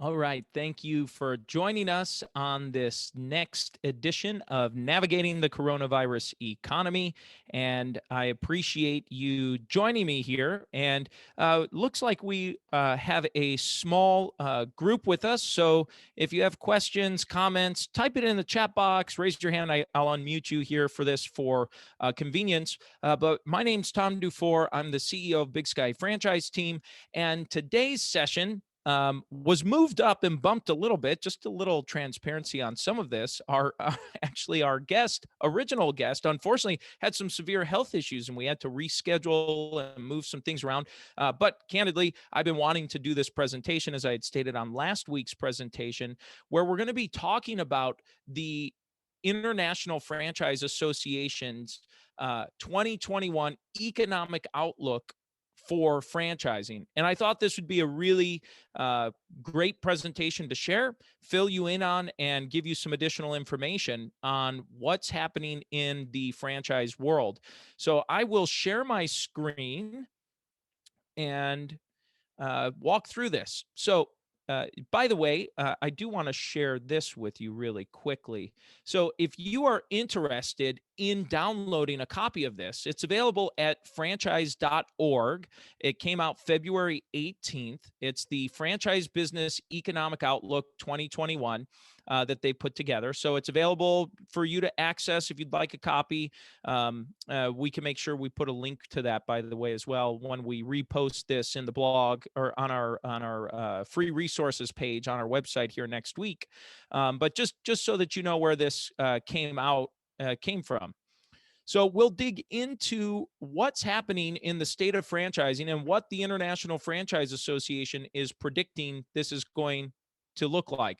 All right. Thank you for joining us on this next edition of Navigating the Coronavirus Economy. And I appreciate you joining me here. And looks like we have a small group with us. So if you have questions, comments, type it in the chat box, raise your hand. I'll unmute you here for this for convenience. But my name's Tom DuFore. I'm the CEO of Big Sky Franchise Team. And today's session was moved up and bumped a little bit, just a little transparency on some of this. Actually, our original guest, unfortunately had some severe health issues and we had to reschedule and move some things around. But candidly, I've been wanting to do this presentation, as I had stated on last week's presentation, where we're going to be talking about the International Franchise Association's 2021 economic outlook for franchising. And I thought this would be a really great presentation to share, fill you in on, and give you some additional information on what's happening in the franchise world. So I will share my screen and walk through this. So by the way, I do want to share this with you really quickly. So if you are interested in downloading a copy of this, it's available at franchise.org. It came out February 18th. It's the Franchise Business Economic Outlook 2021 that they put together. So it's available for you to access if you'd like a copy. We can make sure we put a link to that, by the way, as well, when we repost this in the blog or on our free resources page on our website here next week. But just so that you know where this came from. So we'll dig into what's happening in the state of franchising and what the International Franchise Association is predicting this is going to look like.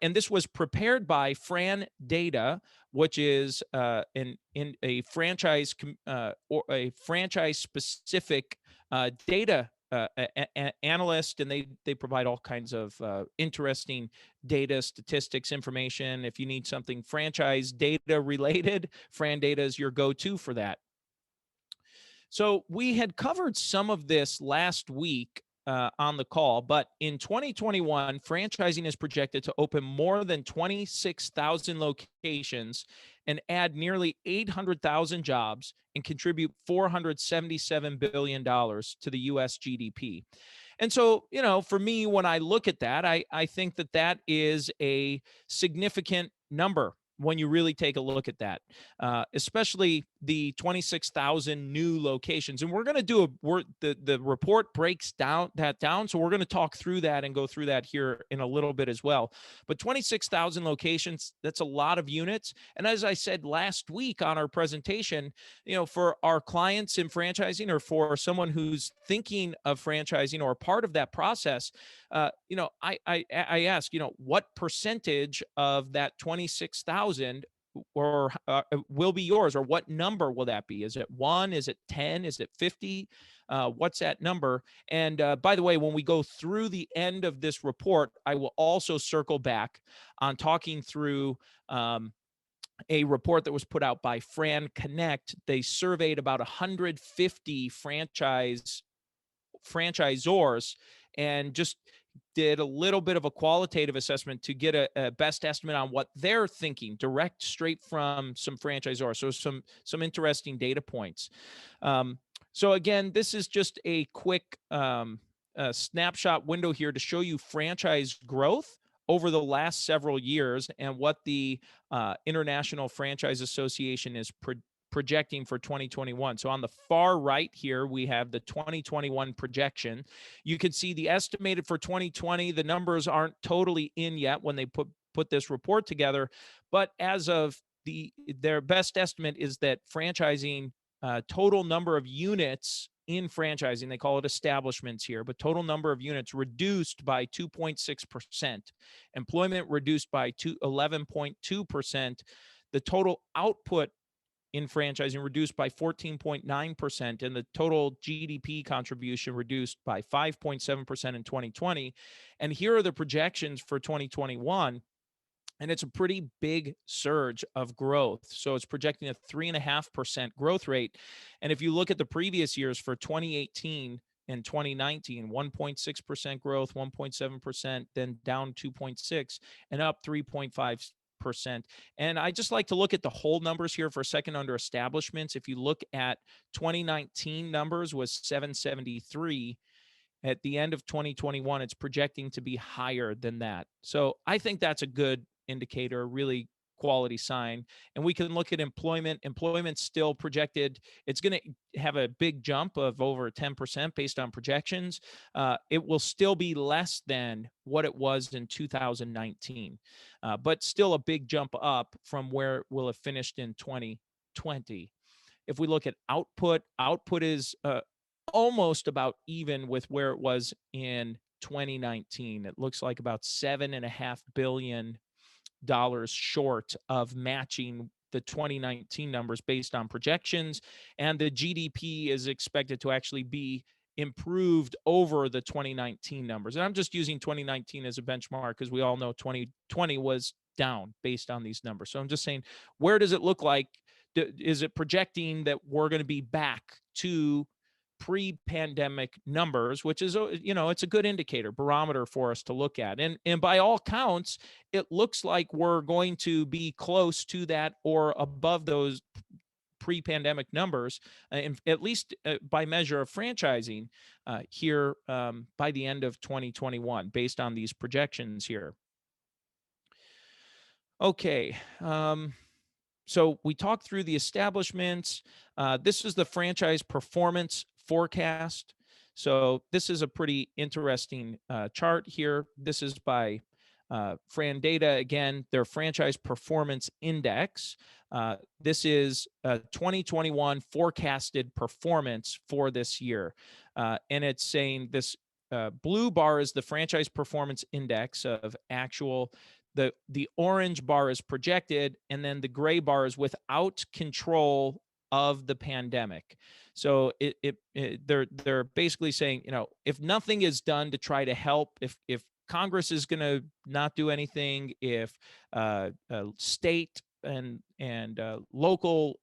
And this was prepared by Fran Data, which is in a franchise or a franchise specific data analyst, and they provide all kinds of interesting data, statistics, information. If you need something franchise data related, Fran Data is your go-to for that. So we had covered some of this last week on the call, but in 2021, franchising is projected to open more than 26,000 locations and add nearly 800,000 jobs and contribute $477 billion to the U.S. GDP. And so, for me, when I look at that, I think that is a significant number when you really take a look at that, especially the 26,000 new locations. And we're going to do the report breaks down. So we're going to talk through that and go through that here in a little bit as well. But 26,000 locations, that's a lot of units. And as I said last week on our presentation, for our clients in franchising or for someone who's thinking of franchising or part of that process, I ask, what percentage of that 26,000 or will be yours, or what number will that be? Is it 1? Is it 10? Is it 50? What's that number? And by the way, when we go through the end of this report, I will also circle back on talking through a report that was put out by Fran Connect. They surveyed about 150 franchisors and just did a little bit of a qualitative assessment to get a best estimate on what they're thinking, direct straight from some franchisors. So some interesting data points. So again, this is just a quick snapshot window here to show you franchise growth over the last several years and what the International Franchise Association is projecting for 2021. So on the far right here, we have the 2021 projection. You can see the estimated for 2020. The numbers aren't totally in yet when they put this report together, but as of their best estimate is that franchising total number of units in franchising, they call it establishments here, but total number of units reduced by 2.6%, employment reduced by 11.2%, the total output in franchising reduced by 14.9%, and the total GDP contribution reduced by 5.7% in 2020. And here are the projections for 2021. And it's a pretty big surge of growth. So it's projecting a 3.5% growth rate. And if you look at the previous years for 2018 in 2019, 1.6% growth, 1.7%, then down 2.6, and up 3.5%. And I just like to look at the whole numbers here for a second under establishments. If you look at 2019 numbers was 773. At the end of 2021, it's projecting to be higher than that. So I think that's a good indicator, really quality sign. And we can look at employment. Employment's still projected. It's going to have a big jump of over 10% based on projections. It will still be less than what it was in 2019, but still a big jump up from where it will have finished in 2020. If we look at output, output is almost about even with where it was in 2019. It looks like about $7.5 billion short of matching the 2019 numbers based on projections. And the GDP is expected to actually be improved over the 2019 numbers. And I'm just using 2019 as a benchmark because we all know 2020 was down based on these numbers. So I'm just saying, where does it look like? Is it projecting that we're going to be back to pre-pandemic numbers, which is, it's a good indicator, barometer for us to look at. And by all counts, it looks like we're going to be close to that or above those pre-pandemic numbers, at least by measure of franchising here by the end of 2021, based on these projections here. Okay. So we talked through the establishments. This is the franchise performance forecast. So this is a pretty interesting chart here. This is by FranData, again, their franchise performance index. This is 2021 forecasted performance for this year. And it's saying this blue bar is the franchise performance index of actual. The orange bar is projected, and then the gray bar is without control of the pandemic. So they're basically saying, if nothing is done to try to help, if Congress is going to not do anything, if state and local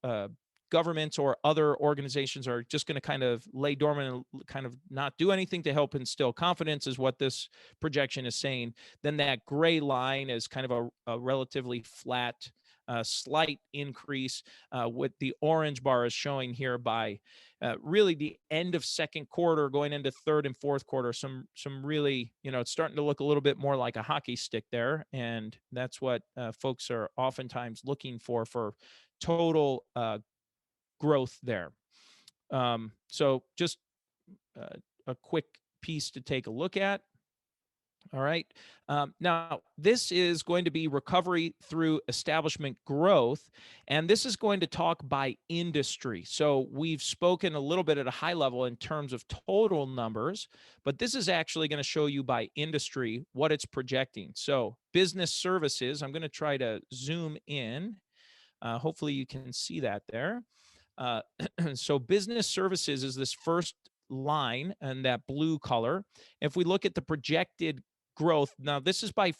governments or other organizations are just going to kind of lay dormant and kind of not do anything to help instill confidence, is what this projection is saying, then that gray line is kind of a relatively flat, slight increase, with the orange bar is showing here by really the end of second quarter going into third and fourth quarter, some really, it's starting to look a little bit more like a hockey stick there. And that's what folks are oftentimes looking for total growth there. So just a quick piece to take a look at. All right. Now, this is going to be recovery through establishment growth, and this is going to talk by industry. So we've spoken a little bit at a high level in terms of total numbers, but this is actually going to show you by industry what it's projecting. So business services, I'm going to try to zoom in. Hopefully you can see that there. So business services is this first line and that blue color. If we look at the projected growth, now this is by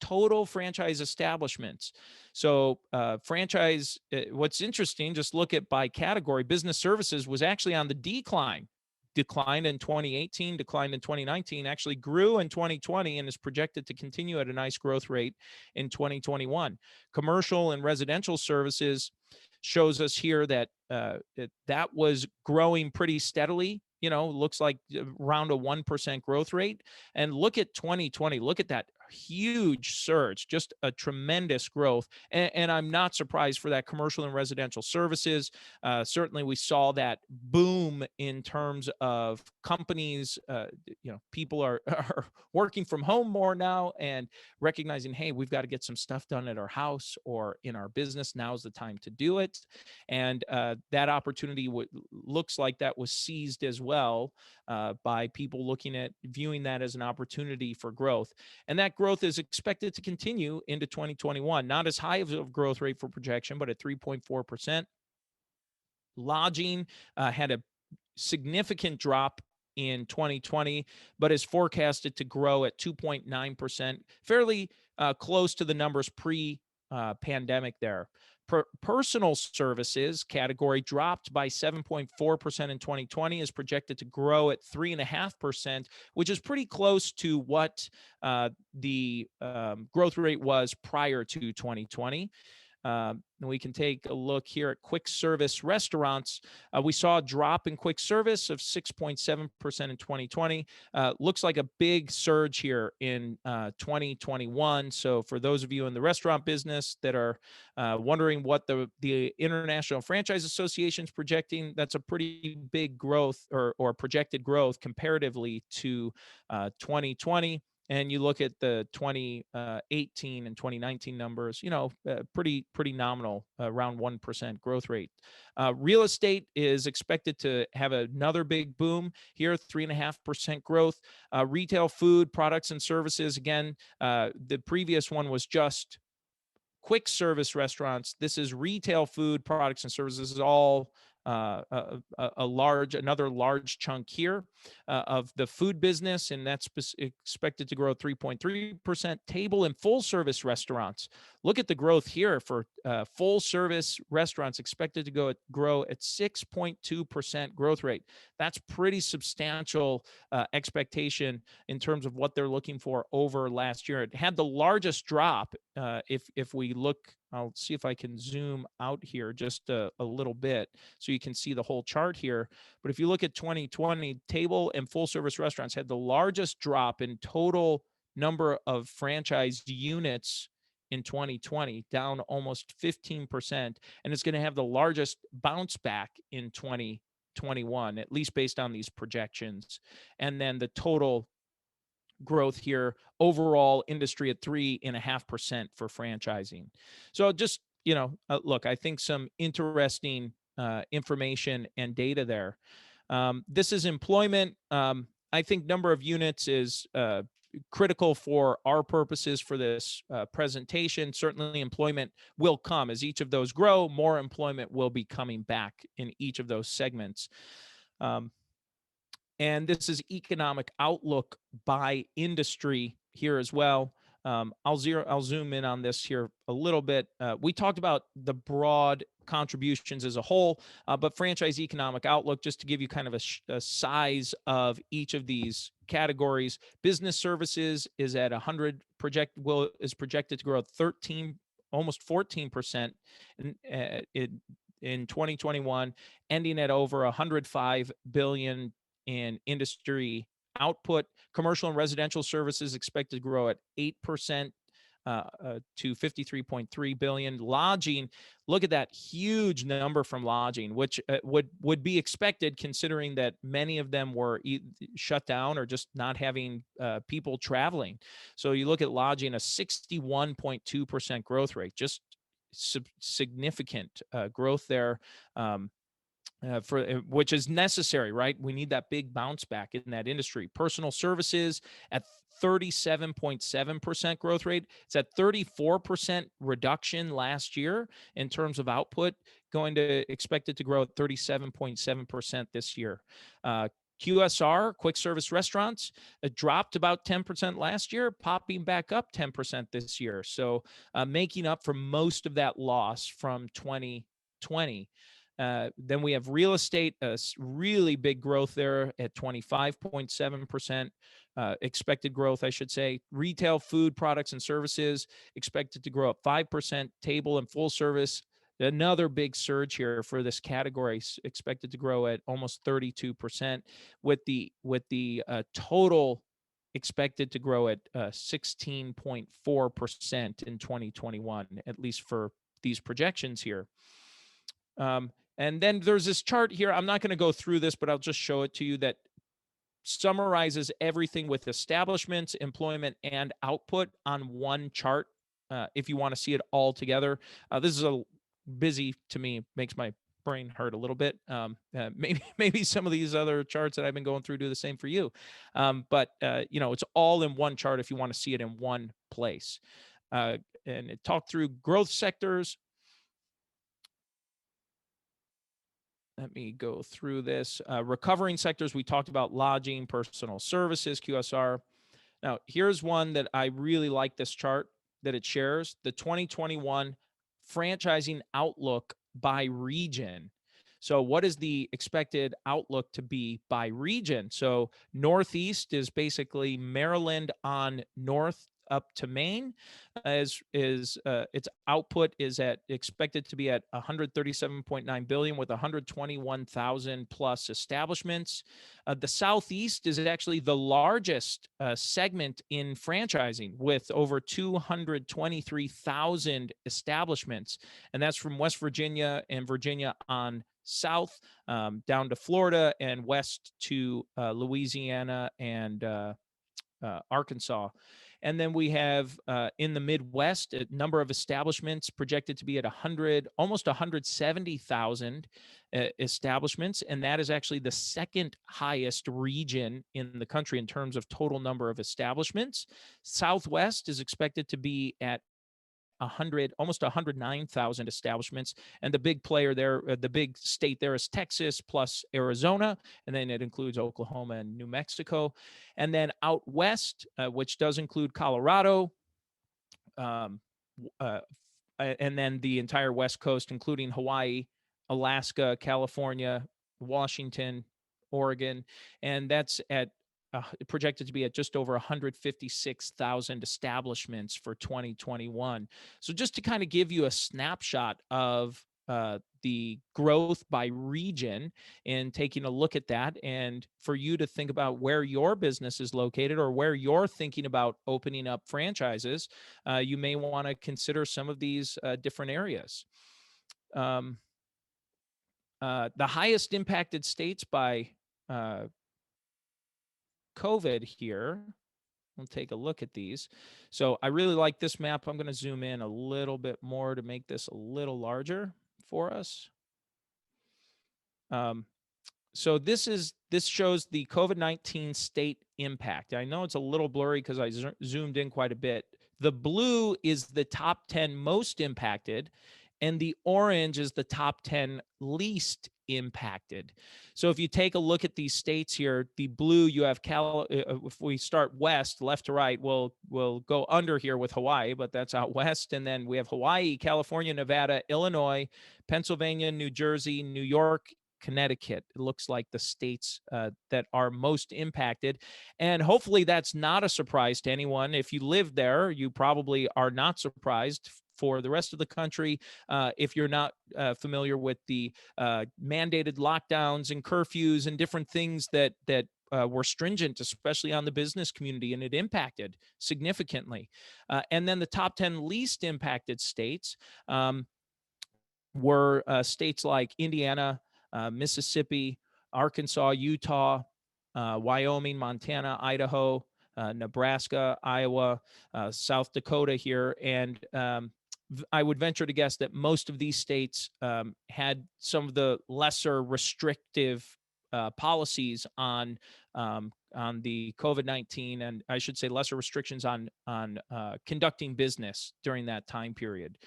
total franchise establishments. So what's interesting, just look at by category, business services was actually on the declined in 2018, declined in 2019, actually grew in 2020, and is projected to continue at a nice growth rate in 2021. Commercial and residential services shows us here that that was growing pretty steadily. Looks like around a 1% growth rate. And look at 2020. Look at that huge surge, just a tremendous growth. And I'm not surprised for that commercial and residential services. Certainly we saw that boom in terms of companies. People are working from home more now and recognizing, hey, we've got to get some stuff done at our house or in our business. Now's the time to do it. And that opportunity looks like that was seized as well by people viewing that as an opportunity for growth. And that growth is expected to continue into 2021. Not as high of a growth rate for projection, but at 3.4%. Lodging had a significant drop in 2020, but is forecasted to grow at 2.9%, fairly close to the numbers pre-pandemic there. Personal services category dropped by 7.4% in 2020, is projected to grow at 3.5%, which is pretty close to what the growth rate was prior to 2020. And we can take a look here at quick service restaurants. We saw a drop in quick service of 6.7% in 2020. Looks like a big surge here in 2021. So for those of you in the restaurant business that are wondering what the International Franchise Association is projecting, that's a pretty big growth or projected growth comparatively to 2020. And you look at the 2018 and 2019 numbers, pretty nominal, around 1% growth rate. Real estate is expected to have another big boom here, 3.5% growth. Retail, food, products, and services. Again, the previous one was just quick service restaurants. This is retail, food, products, and services. This is all another large chunk here of the food business, and that's expected to grow 3.3%. Table and full service restaurants. Look at the growth here for full service restaurants, expected to grow at 6.2% growth rate. That's pretty substantial expectation in terms of what they're looking for over last year. It had the largest drop. If we look, I'll see if I can zoom out here just a little bit so you can see the whole chart here. But if you look at 2020, table and full service restaurants had the largest drop in total number of franchise units in 2020, down almost 15%. And it's going to have the largest bounce back in 2021, at least based on these projections. And then the total growth here, overall industry at 3.5% for franchising. So just, look, I think some interesting information and data there. This is employment. I think number of units is critical for our purposes for this presentation. Certainly employment will come as each of those grow. More employment will be coming back in each of those segments. And this is economic outlook by industry here as well. I'll zoom in on this here a little bit. We talked about the broad contributions as a whole, but franchise economic outlook, just to give you kind of a size of each of these categories. Business services is at 100, is projected to grow 13, almost 14% in 2021, ending at over 105 billion in industry output. Commercial and residential services expected to grow at 8% to 53.3 billion. Lodging, look at that huge number from lodging, which would be expected considering that many of them were shut down or just not having people traveling. So you look at lodging, a 61.2% growth rate, just significant growth there. Which is necessary, right? We need that big bounce back in that industry. Personal services at 37.7% growth rate. It's at 34% reduction last year in terms of output, expected to grow at 37.7% this year. QSR, quick service restaurants, dropped about 10% last year, popping back up 10% this year. So making up for most of that loss from 2020. Then we have real estate, a really big growth there at 25.7%, expected growth, I should say. Retail, food, products, and services expected to grow at 5%. Table and full service, another big surge here for this category, expected to grow at almost 32%, with the total expected to grow at 16.4% in 2021, at least for these projections here. And then there's this chart here. I'm not going to go through this, but I'll just show it to you, that summarizes everything with establishments, employment, and output on one chart. If you want to see it all together, this is busy to me, makes my brain hurt a little bit. Maybe some of these other charts that I've been going through do the same for you. But it's all in one chart if you want to see it in one place. And it talked through growth sectors. Let me go through this. Recovering sectors, we talked about lodging, personal services, QSR. Now, here's one that I really like, this chart that it shares. The 2021 franchising outlook by region. So what is the expected outlook to be by region? So Northeast is basically Maryland on north up to Maine. Its output is expected to be at 137.9 billion with 121,000 plus establishments. The Southeast is actually the largest segment in franchising with over 223,000 establishments, and that's from West Virginia and Virginia on south down to Florida and west to Louisiana and Arkansas. And then we have in the Midwest a number of establishments projected to be at almost 170,000 establishments, and that is actually the second highest region in the country in terms of total number of establishments. Southwest is expected to be at almost 109,000 establishments, and the big player there, the big state there is Texas plus Arizona, and then it includes Oklahoma and New Mexico. And then out west, which does include Colorado, and then the entire West Coast, including Hawaii, Alaska, California, Washington, Oregon, and that's projected to be at just over 156,000 establishments for 2021. So just to kind of give you a snapshot of the growth by region and taking a look at that, and for you to think about where your business is located or where you're thinking about opening up franchises, you may want to consider some of these different areas. The highest impacted states by COVID here. We'll take a look at these. So I really like this map. I'm going to zoom in a little bit more to make this a little larger for us. So this shows the COVID-19 state impact. I know it's a little blurry because I zoomed in quite a bit. The blue is the top 10 most impacted, and the orange is the top 10 least impacted. So if you take a look at these states here, the blue, you have if we start west, left to right, we'll go under here with Hawaii, but that's out west. And then we have Hawaii, California, Nevada, Illinois, Pennsylvania, New Jersey, New York, Connecticut. It looks like the states that are most impacted. And hopefully that's not a surprise to anyone. If you live there, you probably are not surprised. For the rest of the country, if you're not familiar with the mandated lockdowns and curfews and different things that were stringent, especially on the business community, and it impacted significantly. And then the top 10 least impacted states were states like Indiana, Mississippi, Arkansas, Utah, Wyoming, Montana, Idaho, Nebraska, Iowa, South Dakota here. And I would venture to guess that most of these states had some of the lesser restrictive policies on the COVID-19, and I should say lesser restrictions on conducting business during that time period.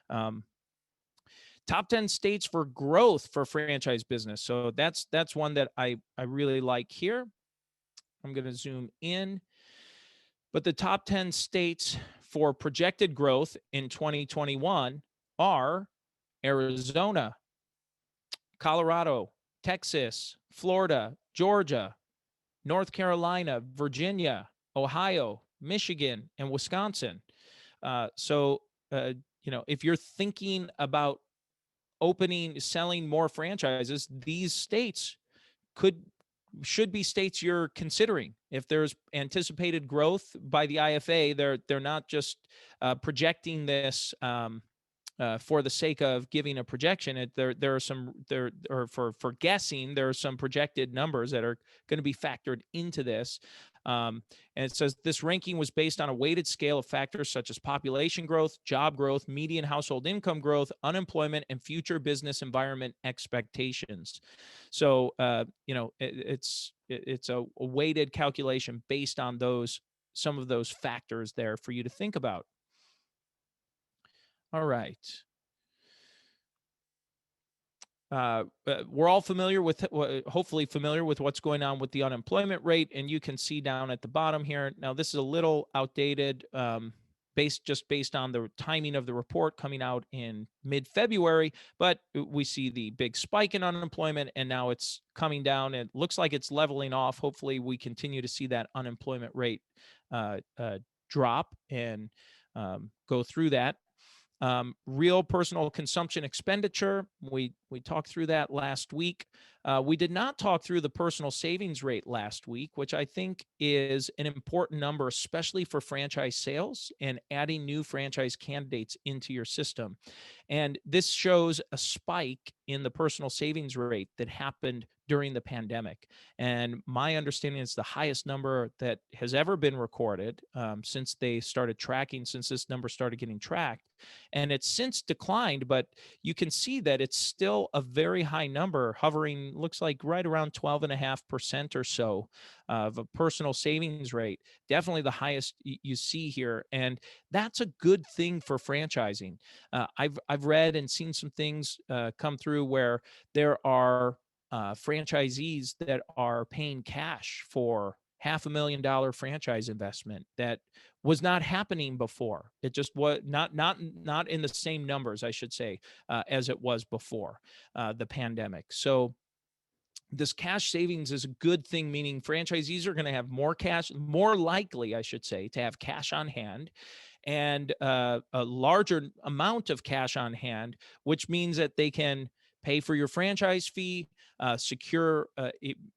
Top 10 states for growth for franchise business. So that's one that I really like here. I'm going to zoom in. But the top 10 states for projected growth in 2021 are Arizona, Colorado, Texas, Florida, Georgia, North Carolina, Virginia, Ohio, Michigan, and Wisconsin. If you're thinking about selling more franchises, these states should be states you're considering. If there's anticipated growth by the IFA, they're not just projecting this for the sake of giving a projection. For guessing, there are some projected numbers that are going to be factored into this. And it says this ranking was based on a weighted scale of factors such as population growth, job growth, median household income growth, unemployment, and future business environment expectations. So, it's a weighted calculation based on some of those factors there for you to think about. All right. We're all hopefully familiar with what's going on with the unemployment rate, and you can see down at the bottom here. Now, this is a little outdated. based on the timing of the report coming out in mid-February. But we see the big spike in unemployment, and now it's coming down. It looks like it's leveling off. Hopefully, we continue to see that unemployment rate drop and go through that. Real personal consumption expenditure, we talked through that last week. We did not talk through the personal savings rate last week, which I think is an important number, especially for franchise sales and adding new franchise candidates into your system. And this shows a spike in the personal savings rate that happened during the pandemic. And my understanding is the highest number that has ever been recorded since they started tracking, since this number started getting tracked. And it's since declined, but you can see that it's still a very high number, hovering, looks like right around 12.5% or so of a personal savings rate. Definitely the highest you see here. And that's a good thing for franchising. I've read and seen some things come through where there are franchisees that are paying cash for $500,000 franchise investment that was not happening before. It just was not in the same numbers, I should say, as it was before the pandemic. So this cash savings is a good thing, meaning franchisees are going to have more cash, more likely, I should say, to have cash on hand and a larger amount of cash on hand, which means that they can pay for your franchise fee,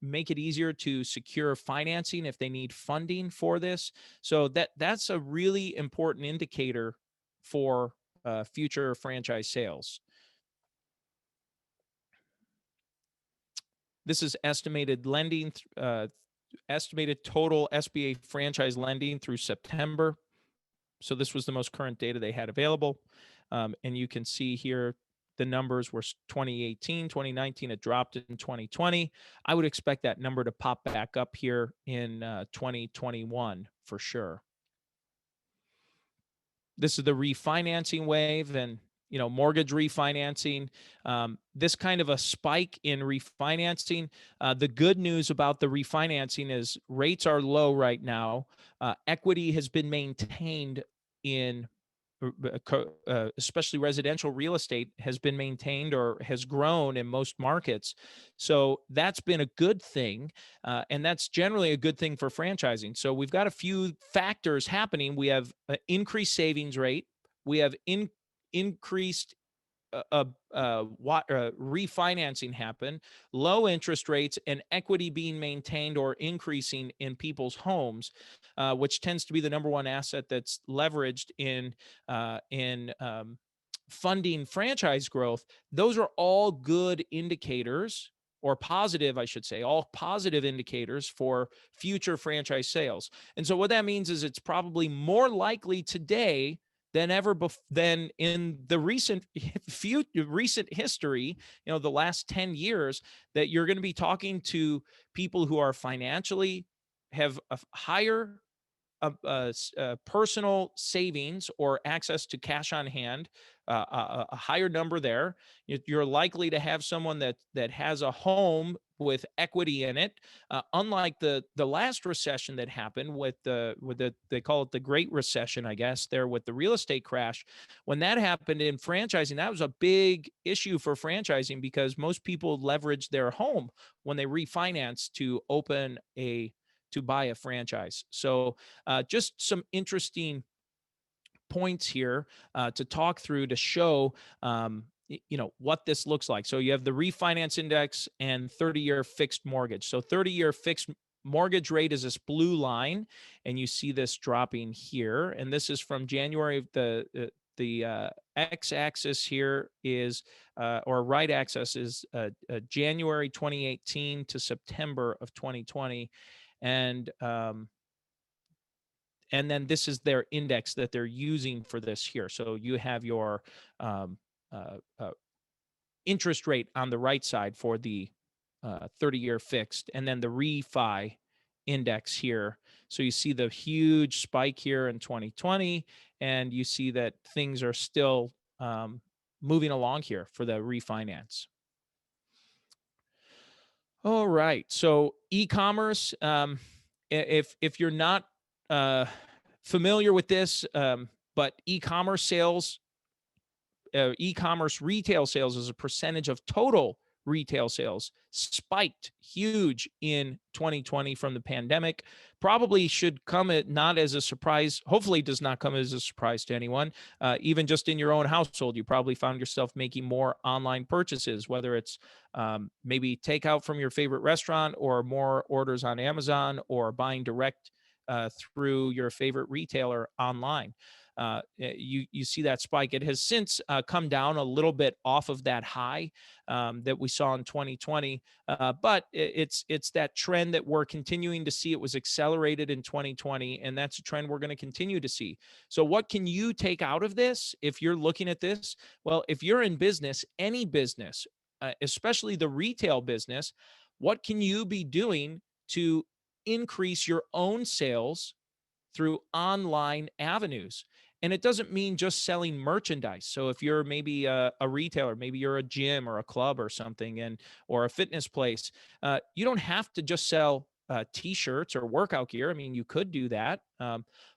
make it easier to secure financing if they need funding for this. So that's a really important indicator for future franchise sales. This is estimated lending, estimated total SBA franchise lending through September. So this was the most current data they had available. And you can see here the numbers were 2018, 2019, it dropped in 2020. I would expect that number to pop back up here in 2021 for sure. This is the refinancing wave and mortgage refinancing. This kind of a spike in refinancing. The good news about the refinancing is rates are low right now. Equity has been maintained in especially residential real estate has been maintained or has grown in most markets. So that's been a good thing. And that's generally a good thing for franchising. So we've got a few factors happening. We have an increased savings rate. We have increased refinancing happen, low interest rates, and equity being maintained or increasing in people's homes, which tends to be the number one asset that's leveraged in funding franchise growth. Those are all good indicators, or positive, I should say, all positive indicators for future franchise sales. And so what that means is it's probably more likely today than ever than in the recent history, the last 10 years, that you're going to be talking to people who are financially have a higher personal savings or access to cash on hand, a higher number there. You're likely to have someone that has a home with equity in it, unlike the last recession that happened with they call it the Great Recession, I guess, there with the real estate crash. When that happened in franchising, that was a big issue for franchising because most people leveraged their home when they refinanced to buy a franchise. So just some interesting points here to talk through to show what this looks like. So you have the refinance index and 30-year fixed mortgage. So 30-year fixed mortgage rate is this blue line, and you see this dropping here. And this is from January of the x-axis here is, or right axis is January 2018 to September of 2020. And then this is their index that they're using for this here. So you have your interest rate on the right side for the 30-year fixed, and then the refi index here. So you see the huge spike here in 2020, and you see that things are still moving along here for the refinance. All right. So e-commerce, if you're not familiar with this, but e-commerce retail sales as a percentage of total retail sales spiked huge in 2020 from the pandemic. Probably should come not as a surprise. Hopefully does not come as a surprise to anyone. Even just in your own household, you probably found yourself making more online purchases, whether it's maybe takeout from your favorite restaurant, or more orders on Amazon, or buying direct through your favorite retailer online. You see that spike. It has since come down a little bit off of that high that we saw in 2020, but it's that trend that we're continuing to see. It was accelerated in 2020, and that's a trend we're going to continue to see. So, what can you take out of this if you're looking at this? Well, if you're in business, any business, especially the retail business, what can you be doing to increase your own sales through online avenues? And it doesn't mean just selling merchandise. So if you're maybe a retailer, maybe you're a gym or a club or something, or a fitness place, you don't have to just sell t-shirts or workout gear. I mean, you could do that,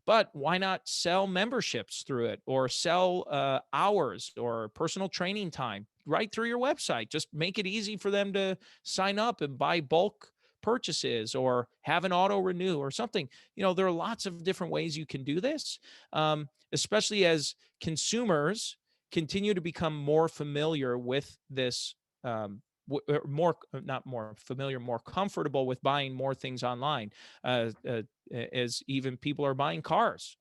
but why not sell memberships through it, or sell hours or personal training time right through your website? Just make it easy for them to sign up and buy bulk purchases, or have an auto renew or something. There are lots of different ways you can do this, especially as consumers continue to become more familiar with this, more, not more familiar, more comfortable with buying more things online, as even people are buying cars,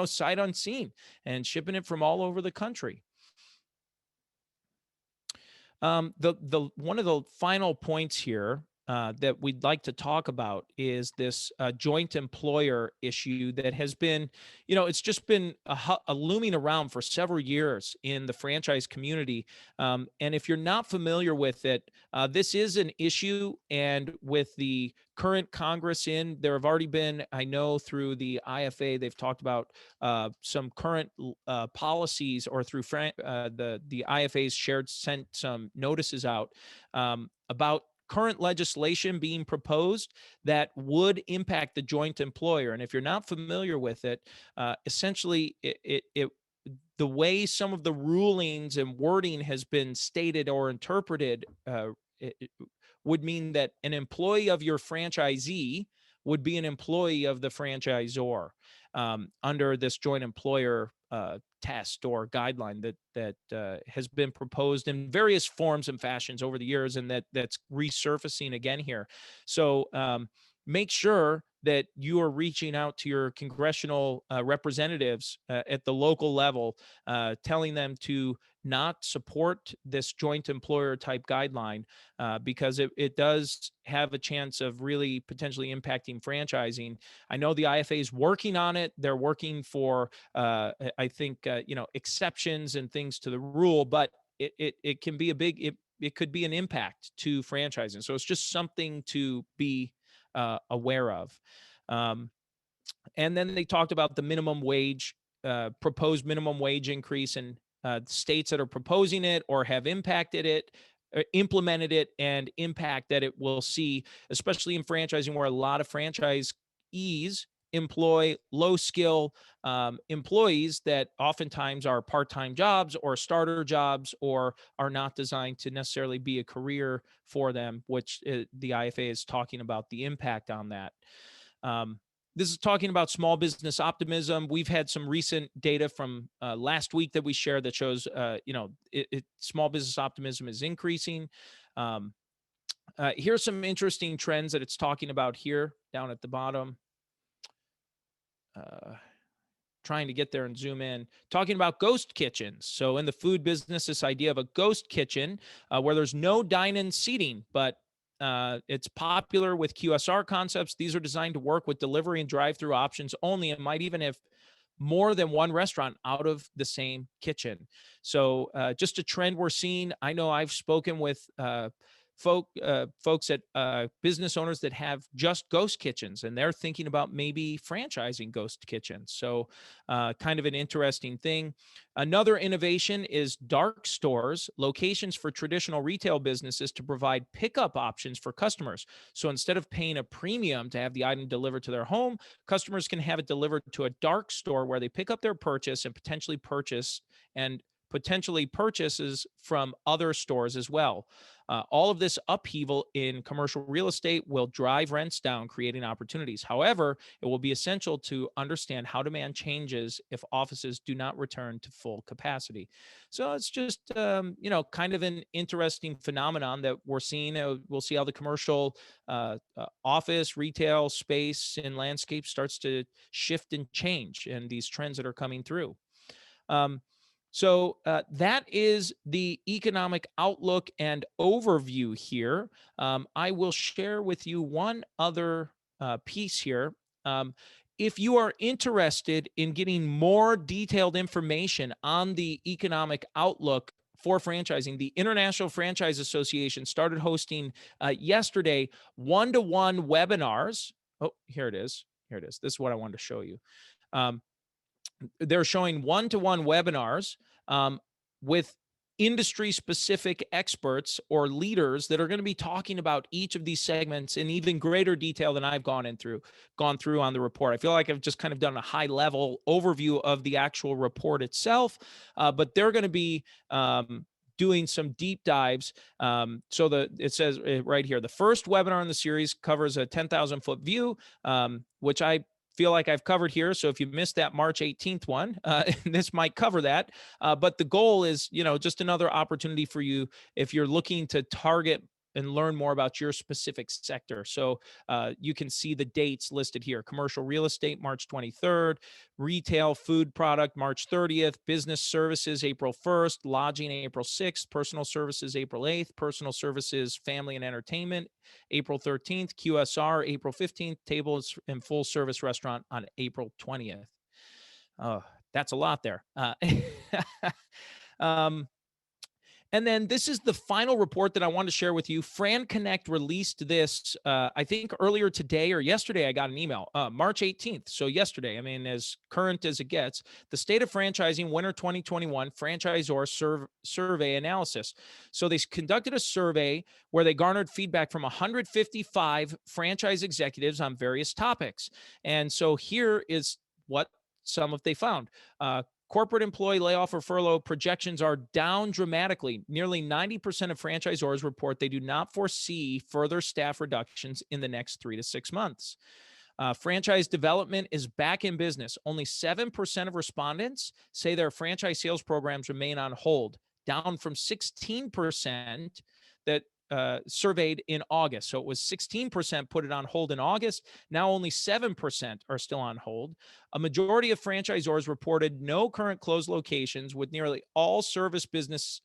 sight unseen, and shipping it from all over the country. The one of the final points here that we'd like to talk about is this joint employer issue that has been, it's just been a looming around for several years in the franchise community. And if you're not familiar with it, this is an issue. And with the current Congress there have already been, I know through the IFA, they've talked about some current policies, or through the IFA's sent some notices out about current legislation being proposed that would impact the joint employer. And if you're not familiar with it, essentially the way some of the rulings and wording has been stated or interpreted, it would mean that an employee of your franchisee would be an employee of the franchisor, under this joint employer test or guideline that has been proposed in various forms and fashions over the years, and that's resurfacing again here. So make sure that you are reaching out to your congressional representatives at the local level, telling them to not support this joint employer type guideline, because it does have a chance of really potentially impacting franchising. I know the IFA is working on it. They're working for, I think, exceptions and things to the rule, but it can be it could be an impact to franchising. So it's just something to be aware of. And then they talked about the minimum wage, proposed minimum wage increase in states that are proposing it or have implemented it, and impact that it will see, especially in franchising, where a lot of franchisees employ low skill employees that oftentimes are part-time jobs or starter jobs, or are not designed to necessarily be a career for them, which the IFA is talking about the impact on that. This is talking about small business optimism. We've had some recent data from last week that we shared that shows, small business optimism is increasing. Here's some interesting trends that it's talking about here down at the bottom. Trying to get there and zoom in, talking about ghost kitchens. So in the food business, this idea of a ghost kitchen where there's no dine-in seating, but it's popular with QSR concepts. These are designed to work with delivery and drive-through options only, and might even have more than one restaurant out of the same kitchen. So just a trend we're seeing. I know I've spoken with folks at business owners that have just ghost kitchens, and they're thinking about maybe franchising ghost kitchens. So kind of an interesting thing. Another innovation is dark stores, locations for traditional retail businesses to provide pickup options for customers. So instead of paying a premium to have the item delivered to their home, customers can have it delivered to a dark store where they pick up their purchase and potentially purchases from other stores as well. All of this upheaval in commercial real estate will drive rents down, creating opportunities. However, it will be essential to understand how demand changes if offices do not return to full capacity. So it's just, kind of an interesting phenomenon that we're seeing. We'll see how the commercial office, retail space and landscape starts to shift and change, and these trends that are coming through. So that is the economic outlook and overview here. I will share with you one other piece here. If you are interested in getting more detailed information on the economic outlook for franchising, the International Franchise Association started hosting yesterday one-to-one webinars. Oh, here it is. Here it is. This is what I wanted to show you. They're showing one-to-one webinars with industry-specific experts or leaders that are going to be talking about each of these segments in even greater detail than I've gone through on the report. I feel like I've just kind of done a high-level overview of the actual report itself, but they're going to be doing some deep dives. It says right here, the first webinar in the series covers a 10,000-foot view, which I feel like I've covered here. So if you missed that March 18th one, this might cover that. But the goal is, just another opportunity for you if you're looking to target and learn more about your specific sector. So you can see the dates listed here: commercial real estate, March 23rd, retail food product, March 30th, business services, April 1st, lodging, April 6th, personal services, April 8th, personal services, family and entertainment, April 13th, QSR, April 15th, tables and full service restaurant on April 20th. Oh, that's a lot there. And then this is the final report that I want to share with you. Fran Connect released this, I think earlier today or yesterday. I got an email, March 18th. So yesterday, I mean, as current as it gets, the State of Franchising Winter 2021 Franchisor Survey Analysis. So they conducted a survey where they garnered feedback from 155 franchise executives on various topics. And so here is what some of they found. Corporate employee layoff or furlough projections are down dramatically. Nearly 90% of franchisors report they do not foresee further staff reductions in the next 3 to 6 months. Franchise development is back in business. Only 7% of respondents say their franchise sales programs remain on hold, down from 16% that surveyed in August. So it was 16% put it on hold in August. Now only 7% are still on hold. A majority of franchisors reported no current closed locations, with nearly all service business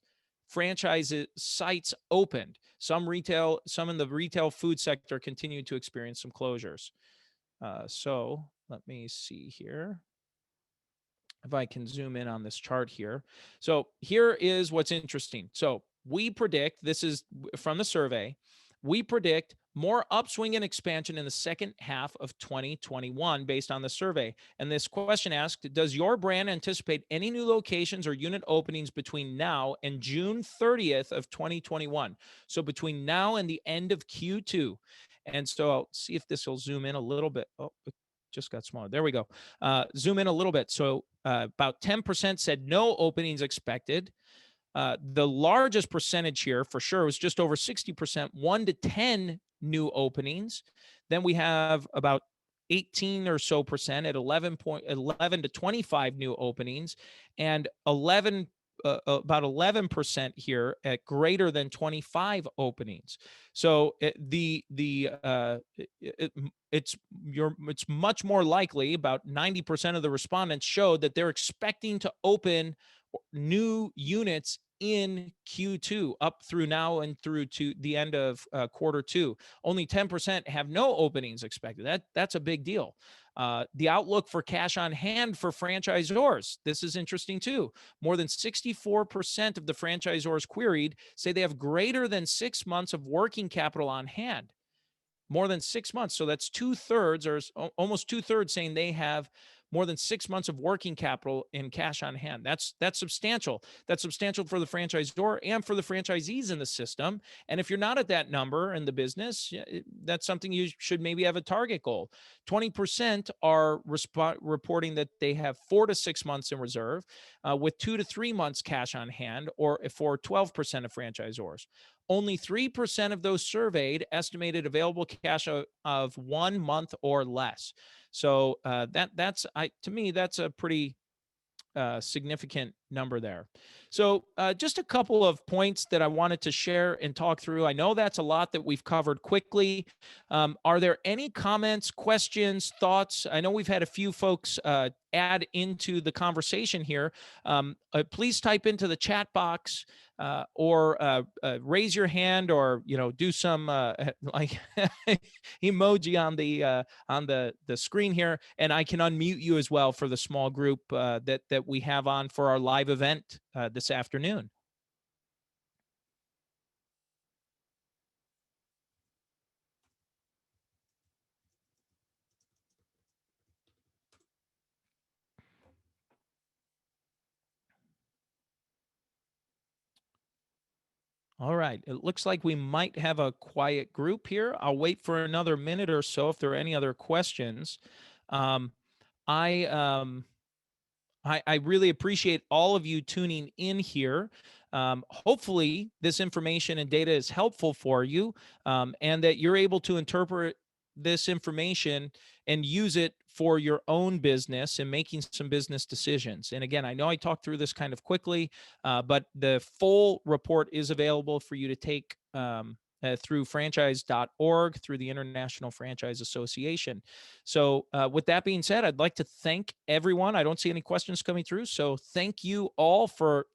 franchise sites opened. Some in the retail food sector continue to experience some closures. So let me see here if I can zoom in on this chart here. So here is what's interesting. So we predict, this is from the survey, we predict more upswing and expansion in the second half of 2021 based on the survey. And this question asked, does your brand anticipate any new locations or unit openings between now and June 30th of 2021? So between now and the end of Q2. And so I'll see if this will zoom in a little bit. Oh, it just got smaller. There we go. Zoom in a little bit. So about 10% said no openings expected. The largest percentage here for sure was just over 60%, 1 to 10 new openings. Then we have about 18 or so percent at 11 to 25 new openings, and about 11% here at greater than 25 openings. So it's much more likely. About 90% of the respondents showed that they're expecting to open new units in Q2 up through now and through to the end of Q2. Only 10% have no openings expected. That's a big deal. The outlook for cash on hand for franchisors. This is interesting too. More than 64% of the franchisors queried say they have greater than 6 months of working capital on hand. More than 6 months. So that's 2/3 or almost 2/3 saying they have more than 6 months of working capital in cash on hand. That's substantial. That's substantial for the franchisor and for the franchisees in the system. And if you're not at that number in the business, that's something you should maybe have a target goal. 20% are reporting that they have 4 to 6 months in reserve, with 2 to 3 months cash on hand, or for 12% of franchisors. Only 3% of those surveyed estimated available cash of 1 month or less. So to me, that's a pretty significant number there. So just a couple of points that I wanted to share and talk through. I know that's a lot that we've covered quickly. Are there any comments, questions, thoughts? I know we've had a few folks add into the conversation here. Please type into the chat box or raise your hand, or do some like emoji on the screen here, and I can unmute you as well for the small group that we have on for our live event this afternoon. All right. It looks like we might have a quiet group here. I'll wait for another minute or so if there are any other questions. Um, I um, I really appreciate all of you tuning in here. Hopefully, this information and data is helpful for you, and that you're able to interpret this information and use it for your own business and making some business decisions. And again, I know I talked through this kind of quickly, but the full report is available for you to take through franchise.org, through the International Franchise Association. So with that being said, I'd like to thank everyone. I don't see any questions coming through. So thank you all for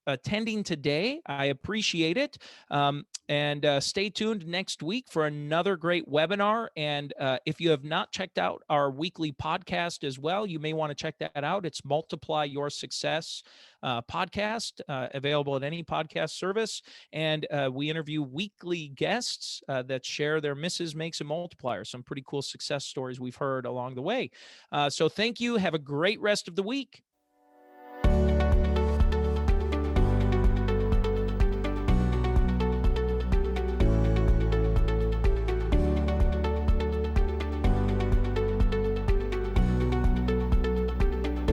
attending today. I appreciate it. And stay tuned next week for another great webinar. And if you have not checked out our weekly podcast as well, you may want to check that out. It's Multiply Your Success podcast, available at any podcast service. And we interview weekly guests that share their misses, makes, and multipliers. Some pretty cool success stories we've heard along the way. So thank you. Have a great rest of the week.